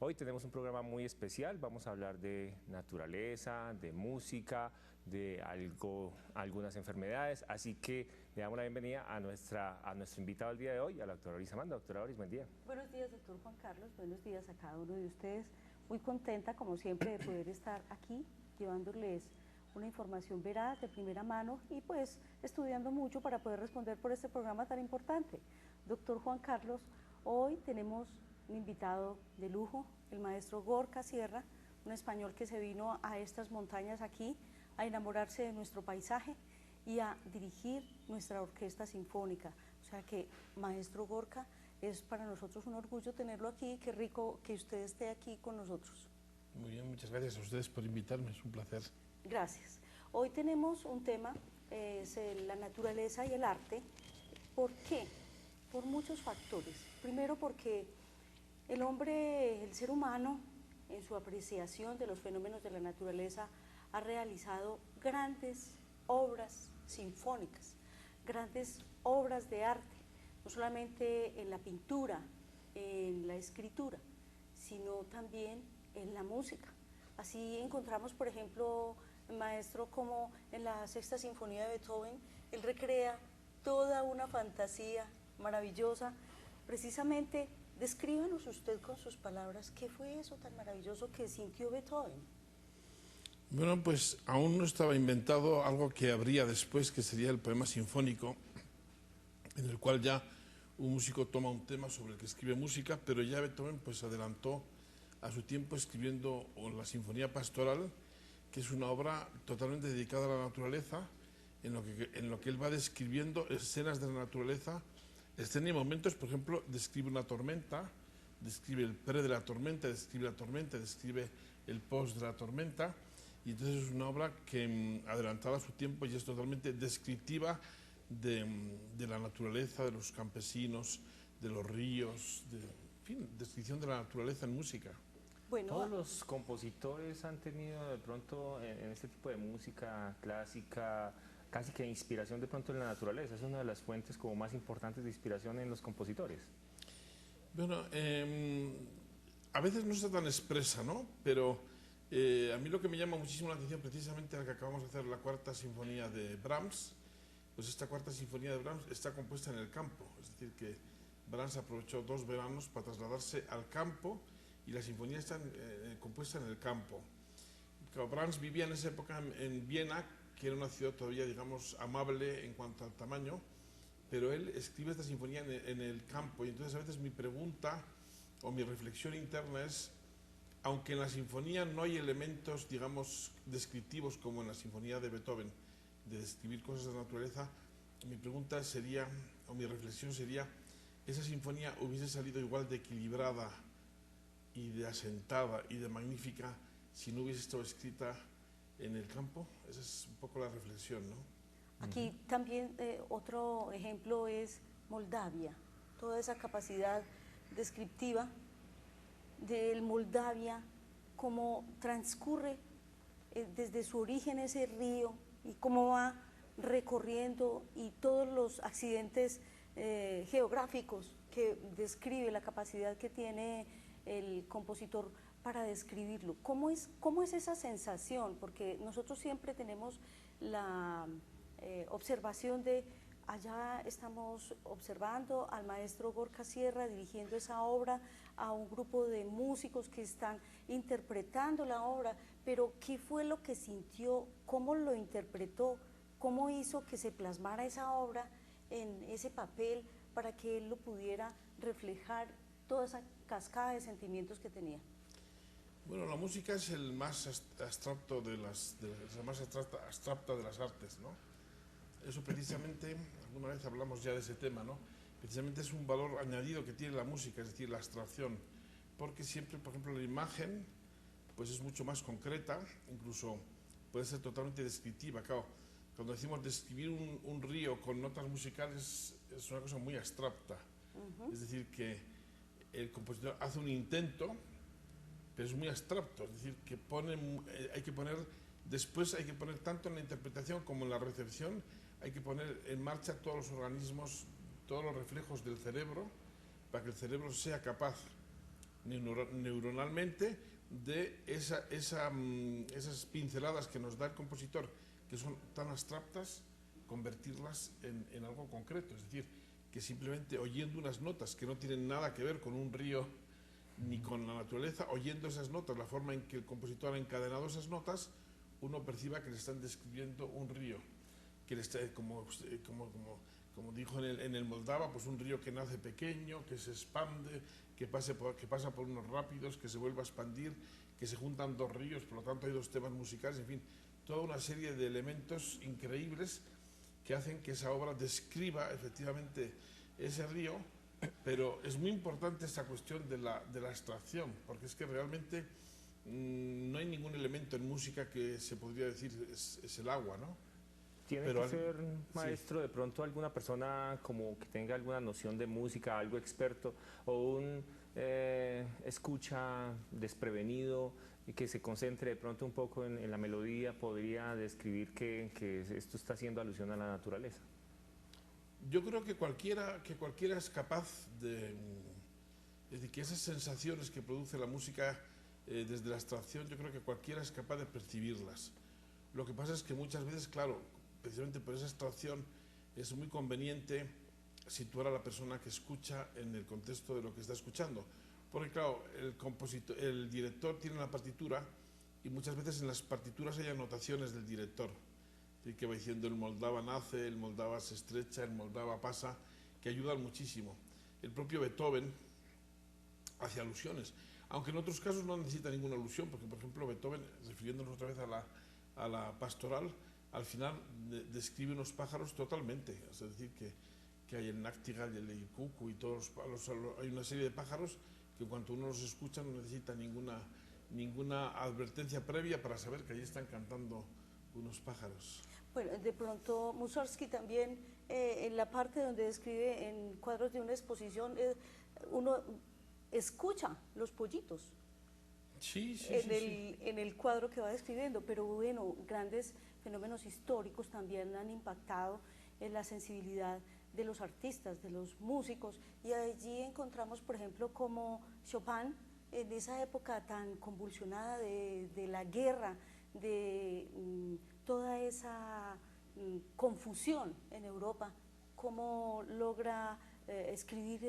Hoy tenemos un programa muy especial, vamos a hablar de naturaleza, de música, de algunas enfermedades, así que le damos la bienvenida a nuestro invitado del día de hoy, a la doctora Oris Amanda. Doctora Oris, buen día. Buenos días, doctor Juan Carlos, buenos días a cada uno de ustedes. Muy contenta, como siempre, de poder estar aquí llevándoles una información veraz, de primera mano y pues estudiando mucho para poder responder por este programa tan importante. Doctor Juan Carlos, hoy tenemos un invitado de lujo, el maestro Gorka Sierra, un español que se vino a estas montañas aquí a enamorarse de nuestro paisaje y a dirigir nuestra orquesta sinfónica. O sea que, maestro Gorka, es para nosotros un orgullo tenerlo aquí, qué rico que usted esté aquí con nosotros. Muy bien, muchas gracias a ustedes por invitarme, es un placer. Gracias. Hoy tenemos un tema, es la naturaleza y el arte. ¿Por qué? Por muchos factores. Primero porque el hombre, el ser humano, en su apreciación de los fenómenos de la naturaleza, ha realizado grandes obras sinfónicas, grandes obras de arte, no solamente en la pintura, en la escritura, sino también en la música. Así encontramos, por ejemplo, maestro, como en la Sexta Sinfonía de Beethoven, él recrea toda una fantasía maravillosa. Precisamente, descríbanos usted con sus palabras, ¿qué fue eso tan maravilloso que sintió Beethoven? Bueno, pues aún no estaba inventado algo que habría después, que sería el poema sinfónico, en el cual ya un músico toma un tema sobre el que escribe música, pero ya Beethoven pues adelantó a su tiempo escribiendo la Sinfonía Pastoral, que es una obra totalmente dedicada a la naturaleza, en lo que él va describiendo escenas de la naturaleza, escenas y momentos. Por ejemplo, describe una tormenta, describe el pre de la tormenta, describe el post de la tormenta, y entonces es una obra que adelantada a su tiempo y es totalmente descriptiva de la naturaleza, de los campesinos, de los ríos, en fin, descripción de la naturaleza en música. Bueno, ¿Todos los compositores han tenido de pronto en este tipo de música clásica casi que inspiración de pronto en la naturaleza? Es una de las fuentes como más importantes de inspiración en los compositores. Bueno, a veces no está tan expresa, ¿no? Pero a mí lo que me llama muchísimo la atención precisamente es que acabamos de hacer la Cuarta Sinfonía de Brahms. Pues esta Cuarta Sinfonía de Brahms está compuesta en el campo, es decir, que Brahms aprovechó 2 veranos para trasladarse al campo y la sinfonía está compuesta en el campo. Claro, Brahms vivía en esa época en Viena, que era una ciudad todavía, digamos, amable en cuanto al tamaño, pero él escribe esta sinfonía en el campo, y entonces a veces mi pregunta o mi reflexión interna es, aunque en la sinfonía no hay elementos, digamos, descriptivos como en la sinfonía de Beethoven, de describir cosas de la naturaleza, mi pregunta sería, o mi reflexión sería, ¿esa sinfonía hubiese salido igual de equilibrada y de asentada y de magnífica si no hubiese estado escrita en el campo? Esa es un poco la reflexión, ¿no? aquí también otro ejemplo es Moldavia, toda esa capacidad descriptiva del Moldavia, cómo transcurre desde su origen ese río y cómo va recorriendo, y todos los accidentes geográficos que describe, la capacidad que tiene el compositor para describirlo. ¿Cómo es esa sensación? Porque nosotros siempre tenemos la observación de allá estamos observando al maestro Gorka Sierra dirigiendo esa obra, a un grupo de músicos que están interpretando la obra, pero ¿qué fue lo que sintió? ¿Cómo lo interpretó? ¿Cómo hizo que se plasmara esa obra en ese papel para que él lo pudiera reflejar, toda esa cascada de sentimientos que tenía? Bueno, la música es el más abstracto la más abstracta de las artes, ¿no? Eso precisamente, alguna vez hablamos ya de ese tema, ¿no? Precisamente es un valor añadido que tiene la música, es decir, la abstracción, porque siempre, por ejemplo, la imagen pues es mucho más concreta, incluso puede ser totalmente descriptiva. Claro, cuando decimos describir un río con notas musicales es una cosa muy abstracta, es decir, que el compositor hace un intento, pero es muy abstracto, es decir, que después hay que poner tanto en la interpretación como en la recepción, hay que poner en marcha todos los organismos, todos los reflejos del cerebro, para que el cerebro sea capaz neuronalmente de esas pinceladas que nos da el compositor, que son tan abstractas, convertirlas en algo concreto. Es decir, que simplemente oyendo unas notas que no tienen nada que ver con un río ni con la naturaleza, oyendo esas notas, la forma en que el compositor ha encadenado esas notas, uno perciba que le están describiendo un río, que le está, como dijo en el Moldava, pues un río que nace pequeño, que se expande, que pasa por unos rápidos, que se vuelve a expandir, que se juntan dos ríos, por lo tanto hay dos temas musicales, en fin, toda una serie de elementos increíbles que hacen que esa obra describa efectivamente ese río, pero es muy importante esta cuestión de la abstracción, porque es que realmente no hay ningún elemento en música que se podría decir es el agua, ¿no? Tiene Pero que ser, maestro, sí, de pronto alguna persona como que tenga alguna noción de música, algo experto, o un escucha desprevenido y que se concentre de pronto un poco en la melodía, podría describir que esto está haciendo alusión a la naturaleza. Yo creo que cualquiera es capaz de que esas sensaciones que produce la música desde la abstracción, yo creo que cualquiera es capaz de percibirlas. Lo que pasa es que muchas veces, claro, precisamente por esa abstracción es muy conveniente situar a la persona que escucha en el contexto de lo que está escuchando. Porque claro, el director tiene la partitura y muchas veces en las partituras hay anotaciones del director, que va diciendo el Moldava nace, el Moldava se estrecha, el Moldava pasa, que ayudan muchísimo. El propio Beethoven hace alusiones, aunque en otros casos no necesita ninguna alusión, porque por ejemplo Beethoven, refiriéndonos otra vez a la pastoral, al final describe unos pájaros totalmente, es decir, que hay el Nachtigall y el cucu y todos hay una serie de pájaros que cuando uno los escucha no necesita ninguna advertencia previa para saber que allí están cantando unos pájaros. Bueno, de pronto Mussorgsky también, en la parte donde describe en cuadros de una exposición, uno escucha los pollitos. Sí, En el cuadro que va describiendo, pero bueno, grandes fenómenos históricos también han impactado en la sensibilidad de los artistas, de los músicos, y allí encontramos, por ejemplo, como Chopin, en esa época tan convulsionada de la guerra, de toda esa confusión en Europa, cómo logra escribir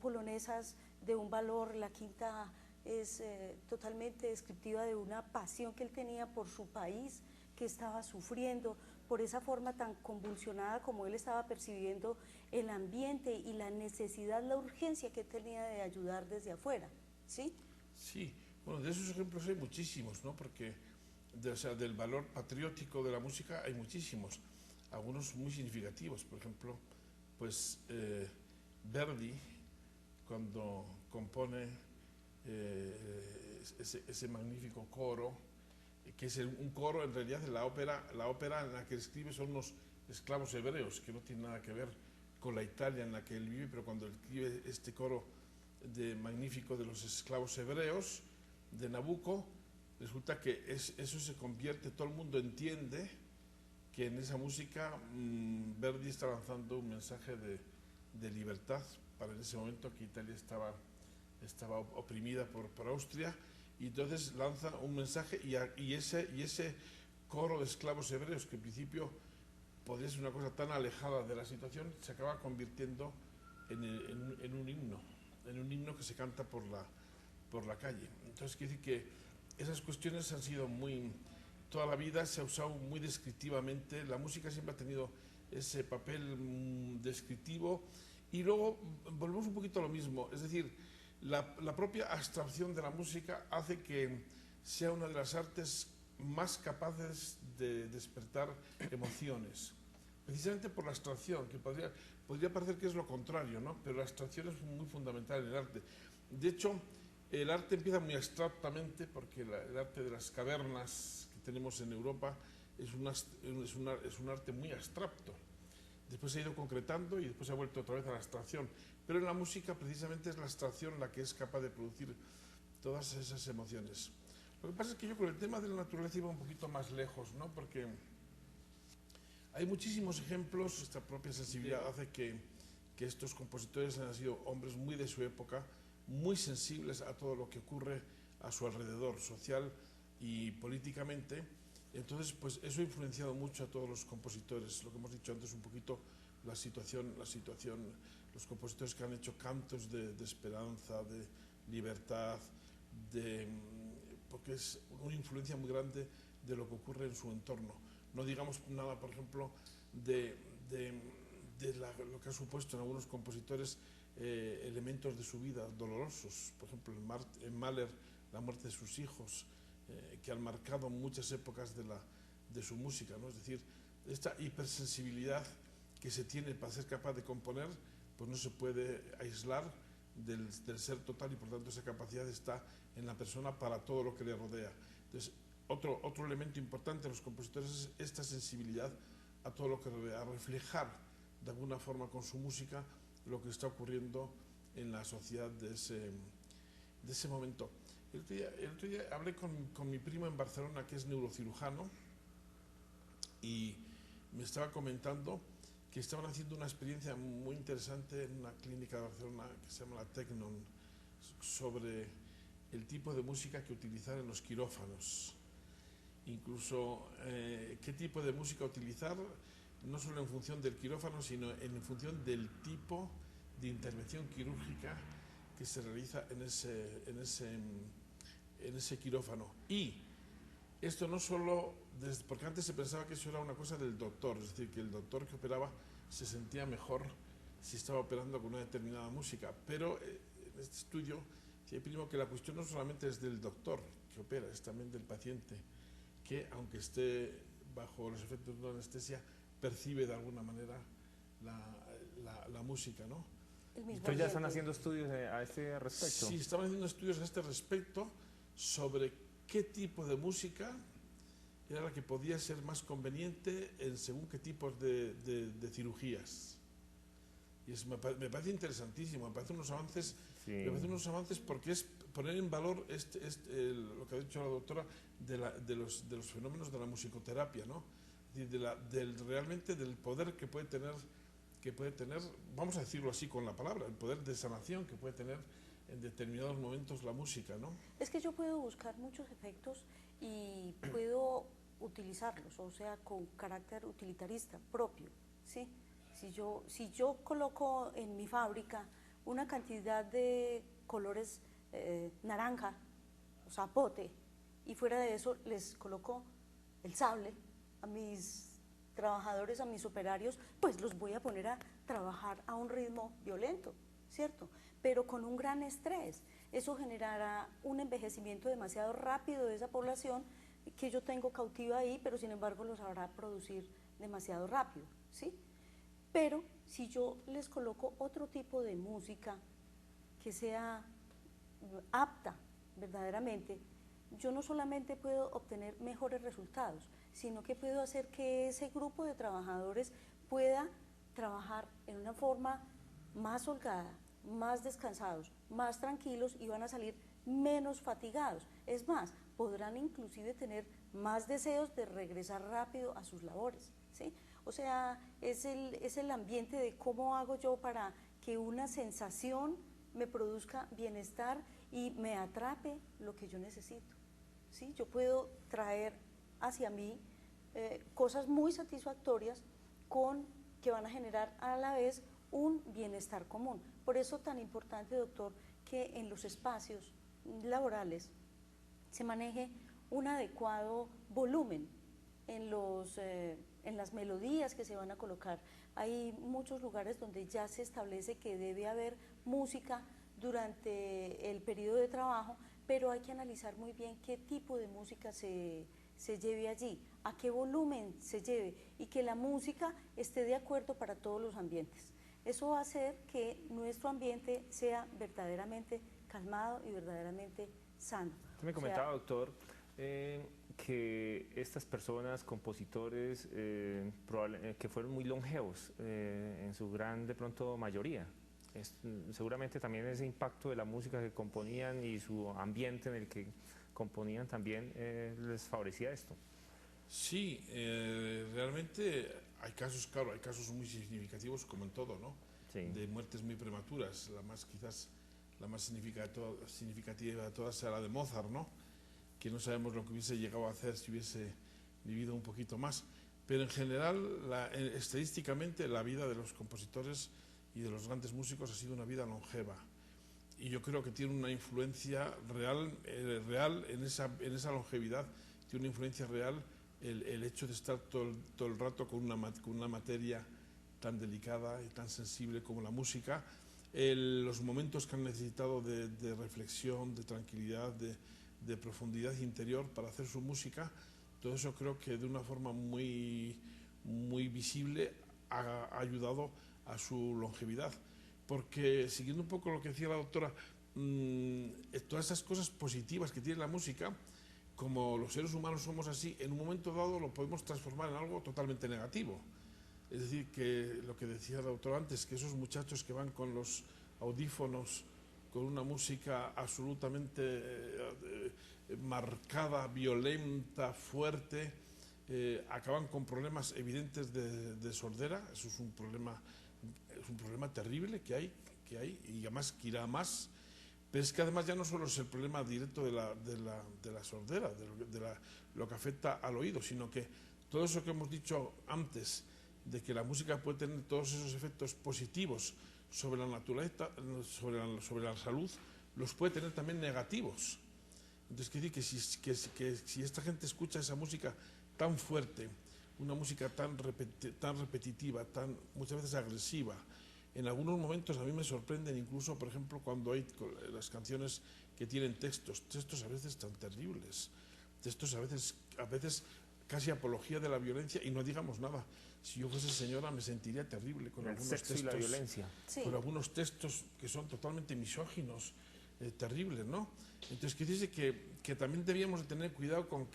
polonesas de un valor. La quinta es totalmente descriptiva de una pasión que él tenía por su país, que estaba sufriendo, por esa forma tan convulsionada como él estaba percibiendo el ambiente y la necesidad, la urgencia que tenía de ayudar desde afuera, ¿sí? Sí, bueno, de esos ejemplos hay muchísimos, ¿no? Porque del valor patriótico de la música hay muchísimos, algunos muy significativos. Por ejemplo, pues Verdi, cuando compone ese magnífico coro, que es un coro, en realidad la ópera en la que escribe son unos esclavos hebreos, que no tiene nada que ver con la Italia en la que él vive, pero cuando escribe este coro magnífico de los esclavos hebreos de Nabucco, resulta que eso se convierte, todo el mundo entiende que en esa música Verdi está lanzando un mensaje de libertad para en ese momento que Italia estaba oprimida por Austria, y entonces lanza un mensaje y ese coro de esclavos hebreos, que en principio podría ser una cosa tan alejada de la situación, se acaba convirtiendo en un himno que se canta por la calle. Entonces quiere decir que esas cuestiones han sido toda la vida se ha usado muy descriptivamente, la música siempre ha tenido ese papel descriptivo, y luego volvemos un poquito a lo mismo, es decir, la propia abstracción de la música hace que sea una de las artes más capaces de despertar emociones, precisamente por la abstracción, que podría parecer que es lo contrario, ¿no? Pero la abstracción es muy fundamental en el arte. De hecho, el arte empieza muy abstractamente, porque el arte de las cavernas que tenemos en Europa es un arte muy abstracto. Después se ha ido concretando y después se ha vuelto otra vez a la abstracción. Pero en la música precisamente es la abstracción la que es capaz de producir todas esas emociones. Lo que pasa es que yo con el tema de la naturaleza iba un poquito más lejos, ¿no? Porque hay muchísimos ejemplos, esta propia sensibilidad hace que estos compositores han sido hombres muy de su época, muy sensibles a todo lo que ocurre a su alrededor, social y políticamente. Entonces, pues eso ha influenciado mucho a todos los compositores, lo que hemos dicho antes un poquito, la situación, los compositores que han hecho cantos de esperanza, de libertad, porque es una influencia muy grande de lo que ocurre en su entorno. No digamos nada, por ejemplo, de lo que ha supuesto en algunos compositores elementos de su vida dolorosos, por ejemplo en Mahler la muerte de sus hijos, que han marcado muchas épocas de su música, ¿no? Es decir, esta hipersensibilidad que se tiene para ser capaz de componer, pues no se puede aislar del ser total, y por tanto esa capacidad está en la persona para todo lo que le rodea. Entonces, otro elemento importante en los compositores es esta sensibilidad a todo lo que rodea, a reflejar de alguna forma con su música lo que está ocurriendo en la sociedad de ese momento. El otro día hablé con mi primo en Barcelona, que es neurocirujano, y me estaba comentando que estaban haciendo una experiencia muy interesante en una clínica de Barcelona que se llama la Tecnon, sobre el tipo de música que utilizar en los quirófanos. Incluso qué tipo de música utilizar, no solo en función del quirófano, sino en función del tipo de intervención quirúrgica que se realiza en ese quirófano. Y esto no solo, porque antes se pensaba que eso era una cosa del doctor, es decir, que el doctor que operaba se sentía mejor si estaba operando con una determinada música, pero en este estudio se primo que la cuestión no solamente es del doctor que opera, es también del paciente, que aunque esté bajo los efectos de una anestesia, percibe de alguna manera la música, ¿no? ¿Ustedes ya están haciendo estudios a este respecto? Sí, estamos haciendo estudios a este respecto sobre qué tipo de música era la que podía ser más conveniente en según qué tipos de cirugías. Y me parece interesantísimo, me parece unos avances, sí. Me parece unos avances porque es poner en valor lo que ha dicho la doctora de los fenómenos de la musicoterapia, ¿no? Realmente del poder que puede tener, vamos a decirlo así con la palabra, el poder de sanación que puede tener en determinados momentos la música, ¿no? Es que yo puedo buscar muchos efectos y puedo utilizarlos, o sea, con carácter utilitarista propio, ¿sí? Si yo coloco en mi fábrica una cantidad de colores naranja, o zapote, y fuera de eso les coloco el sable a mis trabajadores, a mis operarios, pues los voy a poner a trabajar a un ritmo violento, ¿cierto? Pero con un gran estrés. Eso generará un envejecimiento demasiado rápido de esa población que yo tengo cautiva ahí, pero sin embargo los hará producir demasiado rápido, ¿sí? Pero si yo les coloco otro tipo de música que sea apta verdaderamente, yo no solamente puedo obtener mejores resultados, sino que puedo hacer que ese grupo de trabajadores pueda trabajar en una forma más holgada, más descansados, más tranquilos, y van a salir menos fatigados. Es más, podrán inclusive tener más deseos de regresar rápido a sus labores, ¿sí? O sea, es el ambiente de cómo hago yo para que una sensación me produzca bienestar y me atrape lo que yo necesito, ¿sí? Yo puedo traer hacia mí cosas muy satisfactorias que van a generar a la vez un bienestar común. Por eso tan importante, doctor, que en los espacios laborales se maneje un adecuado volumen en las melodías que se van a colocar. Hay muchos lugares donde ya se establece que debe haber música durante el periodo de trabajo, pero hay que analizar muy bien qué tipo de música se lleve allí, a qué volumen se lleve, y que la música esté de acuerdo para todos los ambientes. Eso va a hacer que nuestro ambiente sea verdaderamente calmado y verdaderamente sano. Usted me comentaba, doctor, que estas personas, compositores, que fueron muy longevos, en su gran, de pronto, mayoría. Seguramente también ese impacto de la música que componían y su ambiente en el que componían también les favorecía esto. Sí, realmente hay casos, claro, hay casos muy significativos como en todo, ¿no? Sí. De muertes muy prematuras. Quizás la más significativa de todas será la de Mozart, ¿no? Que no sabemos lo que hubiese llegado a hacer si hubiese vivido un poquito más. Pero en general, estadísticamente, la vida de los compositores y de los grandes músicos ha sido una vida longeva. Y yo creo que tiene una influencia real en esa longevidad, tiene una influencia real el hecho de estar todo el rato con una materia tan delicada y tan sensible como la música, los momentos que han necesitado de reflexión, de tranquilidad, de profundidad interior para hacer su música, todo eso creo que de una forma muy, muy visible ha ayudado a su longevidad. Porque, siguiendo un poco lo que decía la doctora, todas esas cosas positivas que tiene la música, como los seres humanos somos así, en un momento dado lo podemos transformar en algo totalmente negativo. Es decir, que lo que decía la doctora antes, que esos muchachos que van con los audífonos, con una música absolutamente marcada, violenta, fuerte, acaban con problemas evidentes de sordera. Eso es un problema terrible que hay y además que irá más. Pero es que además ya no solo es el problema directo de la sordera, de lo que afecta al oído, sino que todo eso que hemos dicho antes, de que la música puede tener todos esos efectos positivos sobre la naturaleza, sobre la salud, los puede tener también negativos. Entonces, quiere decir que si esta gente escucha esa música tan fuerte, una música tan repetitiva, muchas veces agresiva, en algunos momentos a mí me sorprenden incluso, por ejemplo, cuando hay las canciones que tienen textos a veces tan terribles, textos a veces casi apología de la violencia, y no digamos nada. Si yo fuese señora me sentiría terrible con algunos textos. Y la violencia. Sí. Con algunos textos que son totalmente misóginos, terribles, ¿no? Entonces, quiere decir que también debíamos de tener cuidado con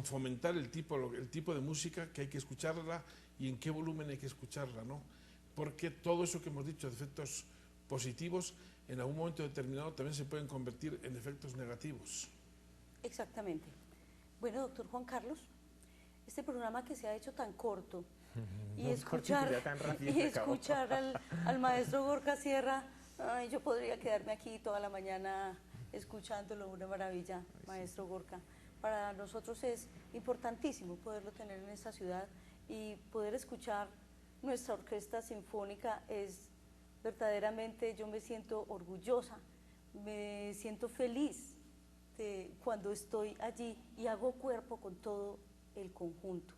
fomentar el tipo de música que hay que escucharla y en qué volumen hay que escucharla, ¿no? Porque todo eso que hemos dicho de efectos positivos, en algún momento determinado también se pueden convertir en efectos negativos. Exactamente. Bueno, doctor Juan Carlos, este programa que se ha hecho tan corto y escuchar al maestro Gorka Sierra, ay, yo podría quedarme aquí toda la mañana escuchándolo, una maravilla, maestro Gorka. Para nosotros es importantísimo poderlo tener en esta ciudad y poder escuchar nuestra orquesta sinfónica. Es verdaderamente, yo me siento orgullosa, me siento feliz cuando estoy allí y hago cuerpo con todo el conjunto.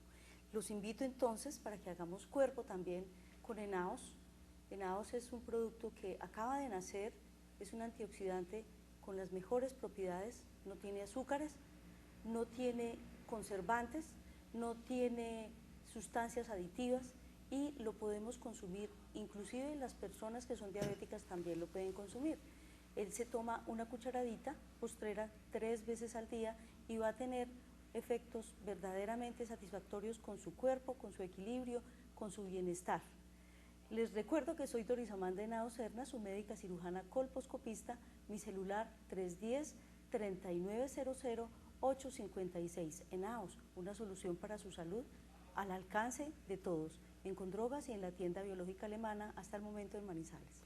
Los invito entonces para que hagamos cuerpo también con Enaos. Enaos es un producto que acaba de nacer, es un antioxidante con las mejores propiedades, no tiene azúcares, no tiene conservantes, no tiene sustancias aditivas y lo podemos consumir, inclusive las personas que son diabéticas también lo pueden consumir. Él se toma una cucharadita postrera 3 veces al día y va a tener efectos verdaderamente satisfactorios con su cuerpo, con su equilibrio, con su bienestar. Les recuerdo que soy Doris Amanda Henao Serna, su médica cirujana colposcopista, mi celular 310-3900-856. Enaos, una solución para su salud al alcance de todos, en Condrogas y en la tienda biológica alemana hasta el momento en Manizales.